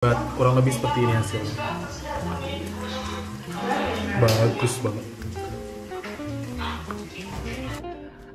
Kurang lebih seperti ini hasilnya. Bagus banget.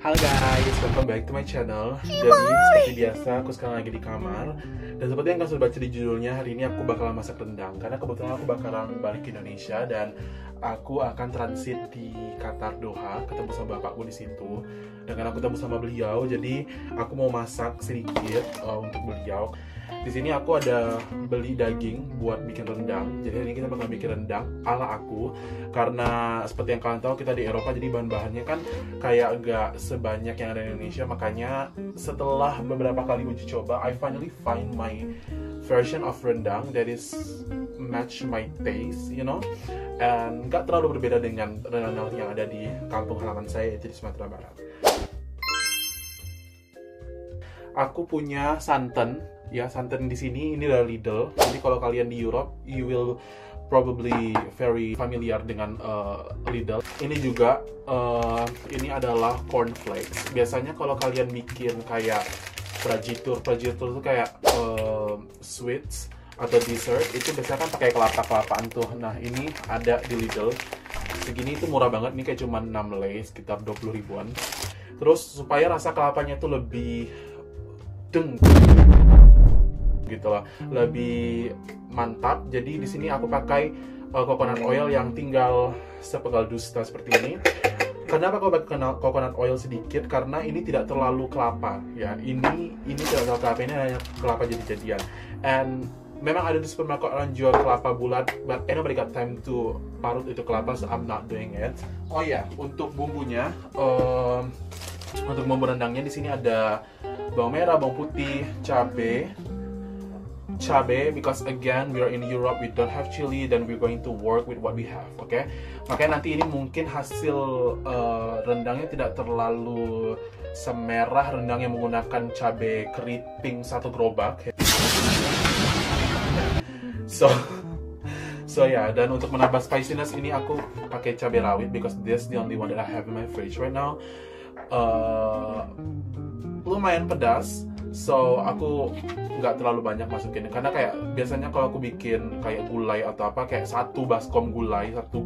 Halo guys, welcome back to my channel. Jadi seperti biasa, aku sekarang lagi di kamar. Dan seperti yang kalian sudah baca di judulnya, hari ini aku bakalan masak rendang. Karena kebetulan aku bakalan balik ke Indonesia dan aku akan transit di Qatar Doha, ketemu sama bapakku di situ. Dan karena aku ketemu sama beliau, jadi aku mau masak sedikit untuk beliau. Di sini aku ada beli daging buat bikin rendang. Jadi hari ini kita bakal bikin rendang ala aku. Karena seperti yang kalian tahu kita di Eropa, jadi bahan-bahannya kan kayak gak sebanyak yang ada di Indonesia. Makanya setelah beberapa kali uji coba, I finally find my version of rendang that is match my taste, you know. And gak terlalu berbeda dengan rendang yang ada di kampung halaman saya, yaitu di Sumatera Barat. Aku punya santan, ya santan di sini ini dari Lidl. Jadi kalau kalian di Europe, you will probably very familiar dengan Lidl. Ini juga, ini adalah cornflakes. Biasanya kalau kalian bikin kayak prajitur itu kayak sweets atau dessert, itu biasanya kan pakai kelapa-kelapaan tuh. Nah ini ada di Lidl. Segini itu murah banget, ini kayak cuma 6 lei, sekitar 20 ribuan. Terus supaya rasa kelapanya itu lebih gitu lah, lebih mantap. Jadi di sini aku pakai coconut oil yang tinggal sepenggal dusta seperti ini. Kenapa aku pakai coconut oil sedikit? Karena ini tidak terlalu kelapa ya. Ini tidak terlalu kelapa, ini hanya kelapa jadi-jadian. And memang ada di supermarket orang jual kelapa bulat, but nobody got time to parut itu kelapa, so I'm not doing it. Oh ya, untuk bumbunya, untuk bumbu rendangnya di sini ada bawang merah, bawang putih, cabe, because again we are in Europe, we don't have chili, then we're going to work with what we have, okay? Makanya nanti ini mungkin hasil rendangnya tidak terlalu semerah rendang yang menggunakan cabe keriting satu gerobak. So ya, dan untuk menambah spiciness ini aku pakai cabai rawit because this the only one that I have in my fridge right now. Lumayan pedas, so aku nggak terlalu banyak masukin karena kayak biasanya kalau aku bikin kayak gulai atau apa, kayak satu baskom gulai, satu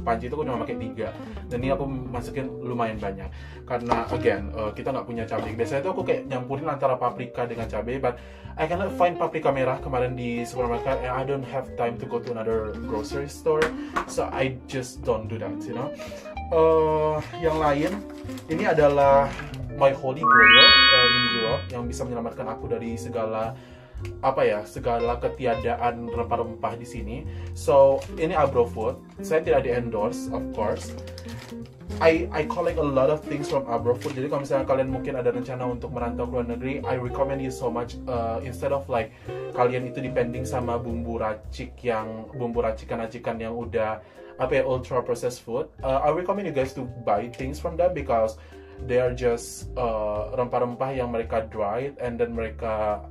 panci itu aku cuma pakai 3, dan ini aku masukin lumayan banyak karena again kita nggak punya cabai. Biasanya itu aku kayak nyampurin antara paprika dengan cabai, but I cannot find paprika merah kemarin di supermarket and I don't have time to go to another grocery store, so I just don't do that, you know. Yang lain ini adalah my holy grail in Europe yang bisa menyelamatkan aku dari segala segala ketiadaan rempah-rempah di sini. So ini Abrofood. Saya tidak di endorse, of course. I collect a lot of things from Abrofood. Jadi kalau misalnya kalian mungkin ada rencana untuk merantau ke luar negeri, I recommend you so much. Instead of like kalian itu depending sama bumbu racikan-racikan yang udah ultra processed food, I recommend you guys to buy things from them because they are just rempah-rempah yang mereka dried and then mereka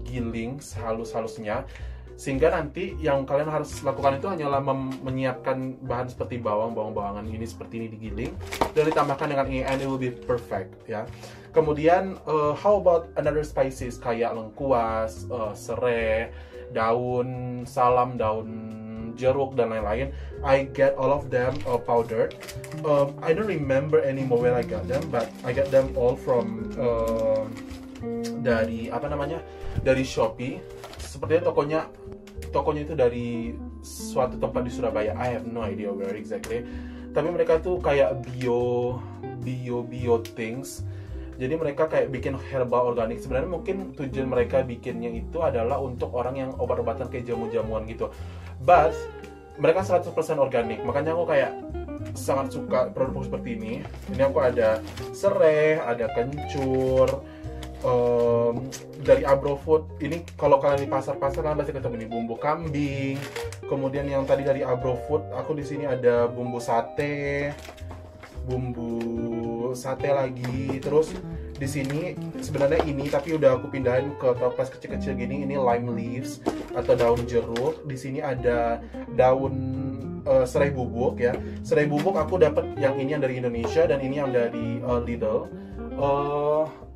giling sehalus-halusnya, sehingga nanti yang kalian harus lakukan itu hanyalah menyiapkan bahan seperti bawang-bawangan ini seperti ini digiling dan ditambahkan dengan ini and it will be perfect ya. Kemudian how about another spices kayak lengkuas, serai, daun salam, daun jeruk dan lain-lain. I get all of them powdered. I don't remember anymore where I got them, but I get them all from dari Shopee. Sepertinya tokonya itu dari suatu tempat di Surabaya. I have no idea where exactly. Tapi mereka tuh kayak bio things. Jadi mereka kayak bikin herbal organik. Sebenarnya mungkin tujuan mereka bikinnya itu adalah untuk orang yang obat-obatan kayak jamu-jamuan gitu. But mereka 100% organik. Makanya aku kayak sangat suka produk seperti ini. Ini aku ada serai, ada kencur, dari Abrofood. Ini kalau kalian di pasar-pasar kalian pasti ketemu nih bumbu kambing. Kemudian yang tadi dari Abrofood, aku di sini ada bumbu sate lagi. Terus di sini sebenarnya ini tapi udah aku pindahin ke toples kecil-kecil gini. Ini lime leaves atau daun jeruk. Di sini ada daun serai bubuk ya. Serai bubuk aku dapat yang ini yang dari Indonesia dan ini yang dari Lidl.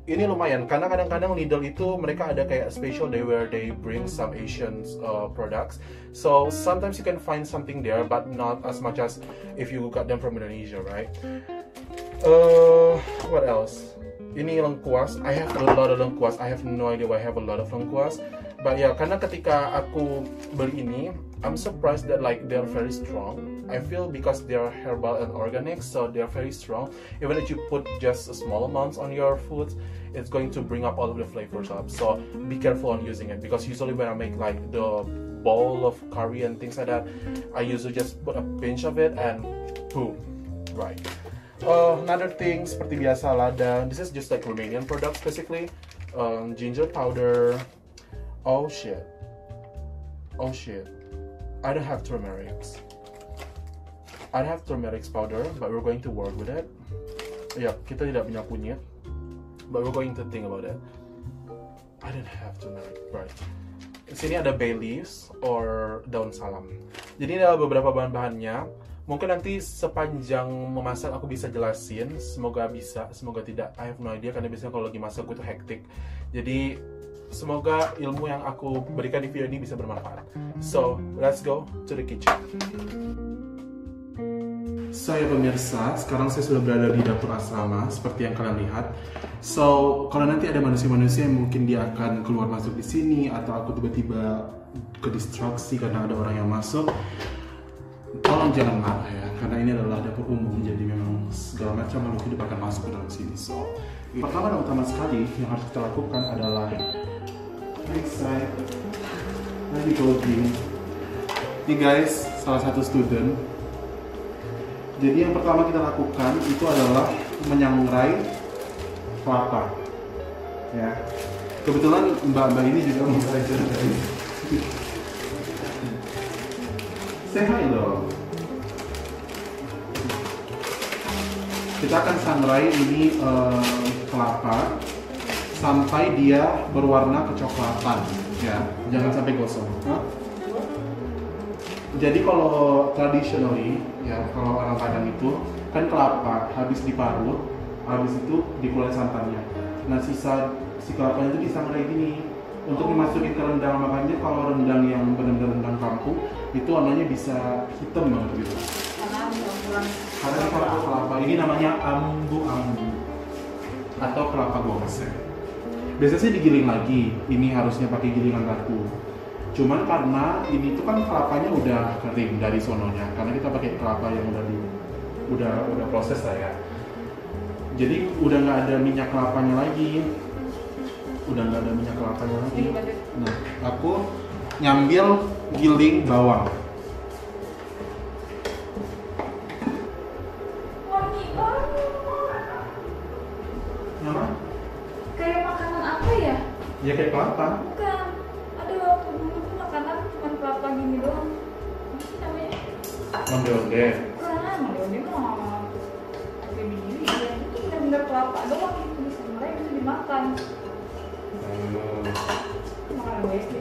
ini lumayan karena kadang-kadang Lidl itu mereka ada kayak special day where they bring some Asian products. So sometimes you can find something there, but not as much as if you got them from Indonesia, right? What else? Ini lengkuas. I have a lot of lengkuas. I have no idea why I have a lot of lengkuas. But ya, karena ketika aku beli ini, I'm surprised that like they're very strong. I feel because they're herbal and organic, so they're very strong. Even if you put just a small amounts on your food, it's going to bring up all of the flavors up. So be careful on using it, because usually when I make like the bowl of curry and things like that, I usually just put a pinch of it and boom, right. Another thing, seperti biasa lada. This is just like Romanian products basically. Ginger powder. Oh shit. I don't have turmerics. I don't have turmeric powder, but we're going to work with it. Ya, kita tidak punya kunyit, but we're going to think about it. I don't have turmeric, right? Di sini ada bay leaves or daun salam. Jadi ini ada beberapa bahan-bahannya. Mungkin nanti sepanjang memasak aku bisa jelasin. Semoga bisa, semoga tidak. I have no idea, karena biasanya kalau lagi masak aku itu hektik. Jadi semoga ilmu yang aku berikan di video ini bisa bermanfaat. So, let's go to the kitchen. So ya pemirsa, sekarang saya sudah berada di dapur asrama seperti yang kalian lihat. So, kalau nanti ada manusia-manusia yang mungkin dia akan keluar masuk di sini, atau aku tiba-tiba ke distraksi karena ada orang yang masuk, tolong jangan marah ya, karena ini adalah dapur umum, jadi memang segala macam makhluk hidup akan masuk ke dalam sini. So, pertama dan utama sekali yang harus kita lakukan adalah next side, lagi coding. Ini guys, salah satu student. Jadi yang pertama kita lakukan itu adalah menyangrai kelapa. Ya, kebetulan mbak-mbak ini juga mau belajar guys. Say hi dong. Kita akan sangrai ini kelapa sampai dia berwarna kecoklatan, ya. Jangan sampai gosong. Jadi kalau traditionally, ya kalau orang Padang itu kan kelapa habis diparut, habis itu dikeluarin santannya. Nah sisa si kelapanya itu disangrai gini untuk dimasukin ke rendang. Makanya kalau rendang yang benar-benar rendang kampung itu warnanya bisa hitam banget gitu. Karena diparut kelapa. Ini namanya ambu-ambu atau kelapa gongseng. Biasanya sih digiling lagi. Ini harusnya pakai gilingan batu. Cuman karena ini tuh kan kelapanya udah kering dari sononya, karena kita pakai kelapa yang udah proses lah ya. Jadi udah nggak ada minyak kelapanya lagi, Nah, aku nyambil giling bawang. Wangi banget. Apa? Kayak makanan apa ya? Ya kayak kelapa. Bukan. Ada waktu dulu tuh makanan cuma kelapa gini doang. Apa sih namanya? Onde-onde. Bukan, onde-onde mah pakai biji ya. Itu benar-benar kelapa doang, itu bisa mulai bisa dimakan. Makanan WSD.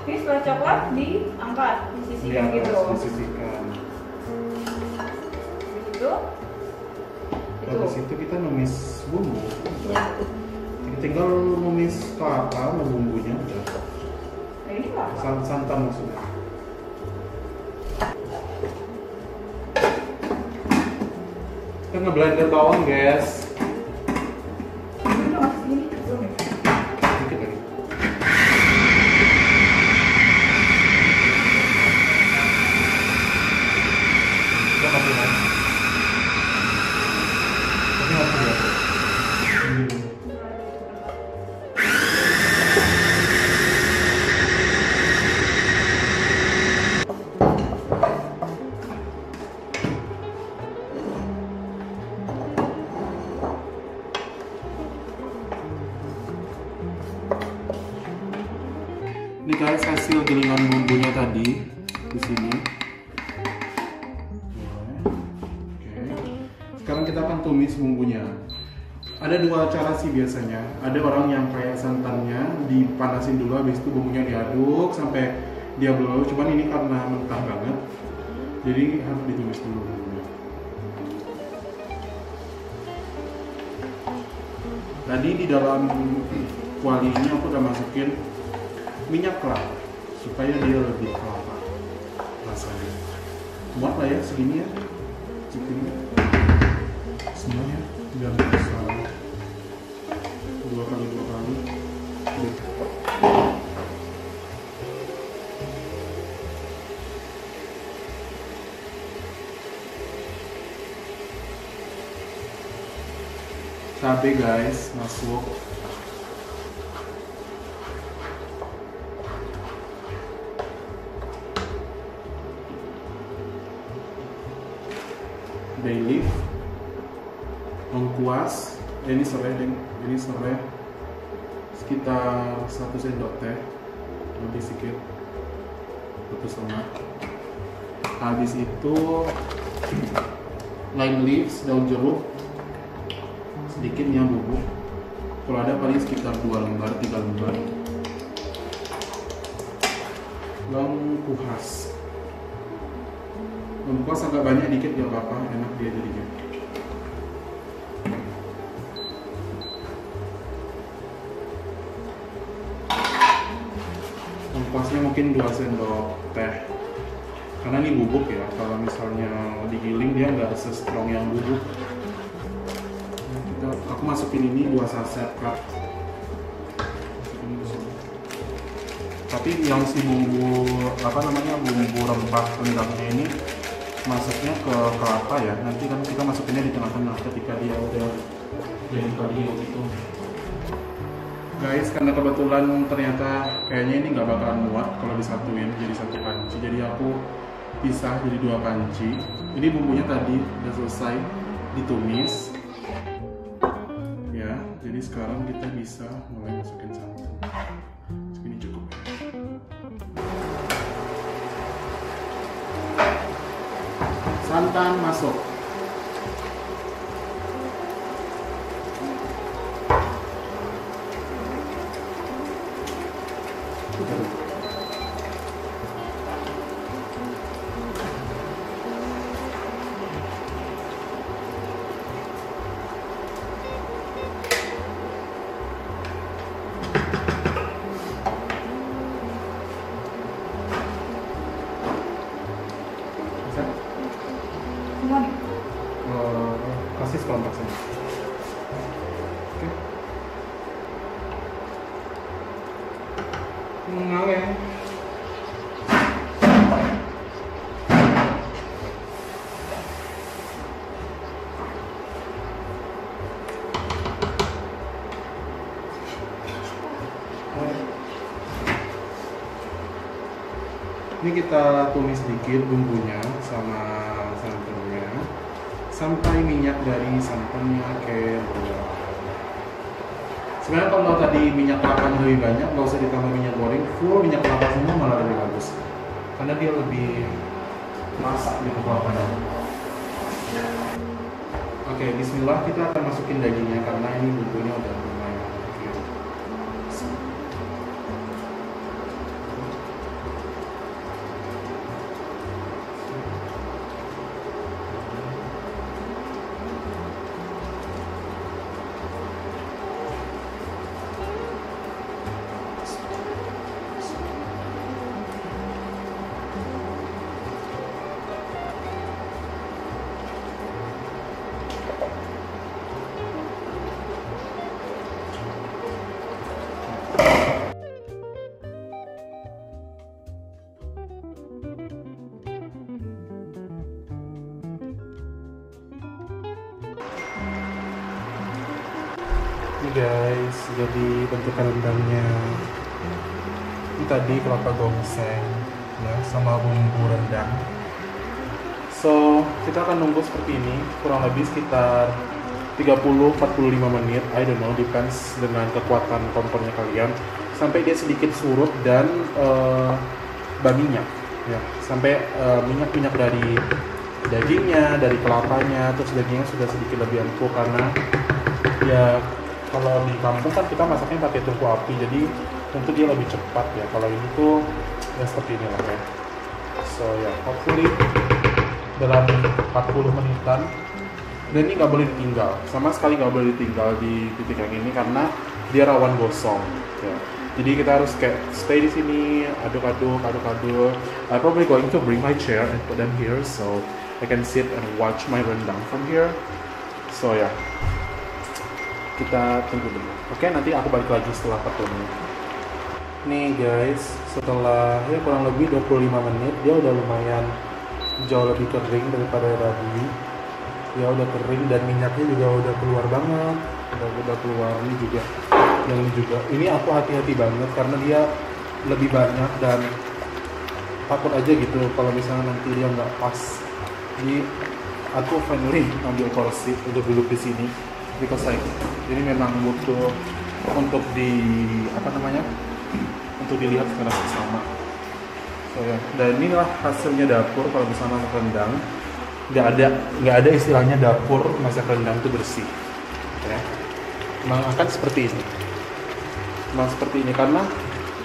Ini setelah coklat diangkat, disisihkan gitu. Disisihkan. Itu. Habis itu kita numis bumbu. Tinggal numis kelapa sama bumbunya udah. Nah, ini apa? Santan maksudnya. Kita ngeblender bawang guys. Ini udah masuk sini, belum ya? Dikit lagi. Kita mati lagi. Tapi mati ya. Ini guys hasil gilingan bumbunya tadi di sini. Oke. Sekarang kita akan tumis bumbunya. Ada dua cara sih biasanya. Ada orang yang kayak santannya dipanasin dulu, habis itu bumbunya diaduk sampai dia belum, cuman ini karena mentah banget jadi harus ditumis dulu bumbunya. Tadi di dalam kuali ini aku udah masukin minyak kelapa supaya dia lebih kelapa rasanya. Muat lah ya segini ya, segini semuanya biar bisa 2 kali 2 kali. Cabai guys masuk. Bay leaf, lengkuas, ini serai sekitar 1 sendok teh, lebih sedikit, 1,5. Habis itu lime leaves, daun jeruk, sedikit yang bubuk. Kalau ada paling sekitar 2 lembar, 3 lembar. Lengkuas. Lengkuas agak banyak dikit gak apa-apa, enak dia jadi dikit. Lengkuasnya mungkin 2 sendok teh. Karena ini bubuk ya, kalau misalnya digiling dia nggak se-strong yang bubuk. Aku masukin ini 2 saset cup. Tapi yang si bumbu bumbu rempah rendangnya ini masuknya ke kelapa ya. Nanti kan kita masukinnya di tengah-tengah ketika dia udah jadi kalio gitu. Guys, karena kebetulan ternyata kayaknya ini nggak bakalan muat kalau disatuin jadi 1 panci. Jadi aku pisah jadi 2 panci. Ini bumbunya tadi udah selesai ditumis. Ya, jadi sekarang kita bisa mulai masukin santan. Segini cukup. Santan masuk. Semua nih. Kasih seperempat saja. Oke. Oke. Ini kita tumis sedikit bumbunya sama santannya sampai minyak dari santannya keluar. Sebenarnya kalau tadi minyak kelapanya lebih banyak, nggak usah ditambah minyak goreng, full minyak kelapa semua malah lebih bagus karena dia lebih masak gitu kelapanya. Oke, bismillah, kita akan masukin dagingnya karena ini bumbunya udah lumayan. Ini guys, jadi bentukan rendangnya. Ini tadi kelapa gongseng ya, sama bumbu rendang. So, kita akan nunggu seperti ini kurang lebih sekitar 30-45 menit, I don't know, depends dengan kekuatan kompornya kalian, sampai dia sedikit surut dan minyak ya, sampai minyak dari dagingnya, dari kelapanya, terus dagingnya sudah sedikit lebih empuk karena ya kalau di kampung kan kita masaknya pakai tungku api, jadi tentu dia lebih cepat ya. Kalau ini tuh ya seperti inilah ya. So ya, hopefully dalam 40 menitan. Dan ini nggak boleh ditinggal, sama sekali nggak boleh ditinggal di titik yang ini karena dia rawan gosong. Ya. Jadi kita harus kayak stay di sini, aduk-aduk. I'm probably going to bring my chair and put them here so I can sit and watch my rendang from here. So ya, kita tunggu dulu. Oke, nanti aku balik lagi setelah 40 menit. Nih guys, setelah ya kurang lebih 25 menit, dia udah lumayan jauh lebih kering daripada tadi. Ya udah kering dan minyaknya juga udah keluar banget, udah keluar. Ini juga, yang ini juga. Ini aku hati-hati banget karena dia lebih banyak dan takut aja gitu kalau misalnya nanti dia nggak pas. Jadi aku finally ambil kursi untuk duduk di sini because like ini memang butuh untuk untuk dilihat secara bersama. So ya, dan inilah hasilnya dapur kalau misalnya masak rendang. Nggak ada istilahnya dapur masak rendang itu bersih. Ya. Memang akan seperti ini. Karena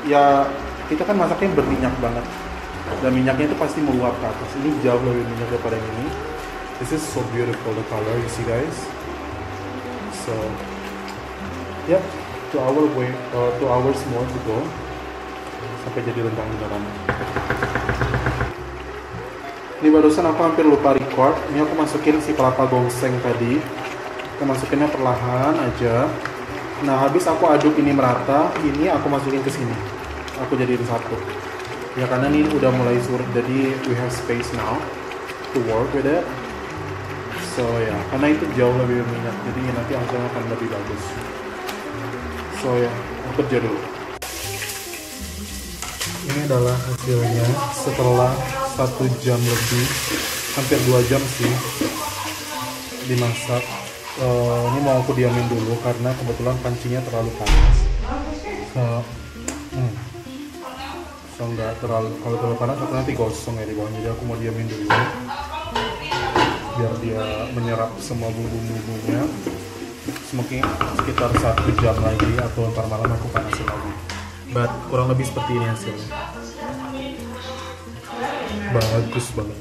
ya kita kan masaknya berminyak banget. Dan minyaknya itu pasti meluap ke atas. Ini jauh lebih minyak daripada yang ini. This is so beautiful the color, you see guys. So, yep, 2 hours more to go sampai jadi rendang beneran. Ini barusan aku hampir lupa record. Ini aku masukin si kelapa gongseng tadi. Kita masukinnya perlahan aja. Nah, habis aku aduk ini merata, ini aku masukin ke sini. Aku jadiin satu. Ya karena ini udah mulai surut, jadi we have space now to work with it. So ya, karena itu jauh lebih berminyak, jadi nanti hasilnya akan lebih bagus. So ya, aku kerja dulu. Ini adalah hasilnya setelah 1 jam lebih, hampir 2 jam sih dimasak. Ini mau aku diamin dulu karena kebetulan pancinya terlalu panas. So nggak terlalu, kalau terlalu panas aku nanti gosong ya di bawah, jadi aku mau diamin dulu biar dia menyerap semua bumbu-bumbunya. Mungkin sekitar 1 jam lagi atau ntar malam aku panasin lagi. But kurang lebih seperti ini hasilnya. Bagus banget.